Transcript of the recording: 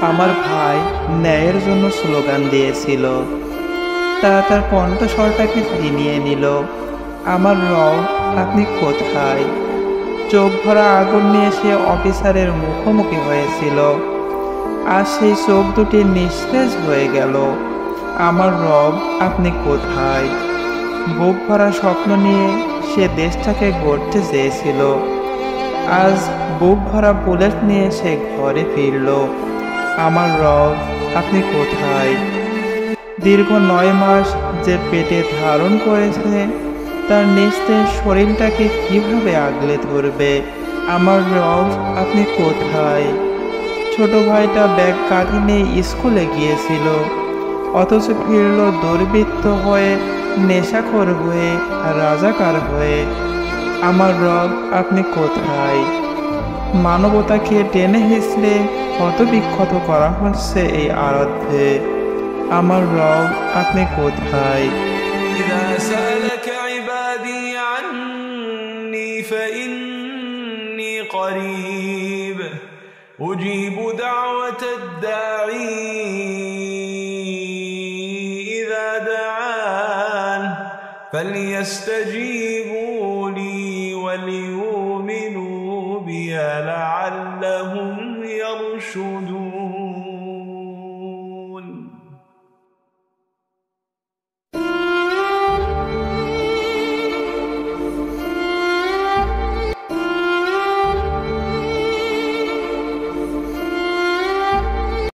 আমার ভাই ন্যায়ের জন্য স্লোগান দিয়েছিল। তারা তার কণ্ঠস্বরটাকে ছিনিয়ে নিল। আমার রব, আপনি কোথায়? চোখ ভরা আগুন নিয়ে সে অফিসারের মুখোমুখি হয়েছিল। আর সেই চোখ দুটি নিস্তেজ হয়ে গেল। আমার রব, আপনি কোথায়? বুক ভরা স্বপ্ন নিয়ে সে দেশটাকে গড়তে চেয়েছিল। আজ বুক ভরা বুলেট নিয়ে সে ঘরে ফিরল। আমার রব, আপনি কোথায়? দীর্ঘ 9 মাস যে পেটে ধারণ করেছে, তার নিস্তেজ শরীরটাকে কিভাবে আগলে ধরবে? আমার রব, আপনি কোথায়? ছোট ভাইটা ব্যাগ কাঁধে নিয়ে স্কুলে গিয়েছিল, অথচ ফিরল দুর্বৃত্ত হয়ে, নেশাখোর হয়ে, রাজাকার হয়ে। আমার রব, আপনি কোথায়? মানবতাকে টেনে হিঁচড়ে ক্ষতবিক্ষত করা হচ্ছে এই আরাধ্যে। আমার রব, আপনি কোথায়? إذا سألك عبادي عني فإني قريب أجيب دعوة الداعي إذا دعان فليستجيبوا لي وليؤمنوا بي لعلهم يرشدون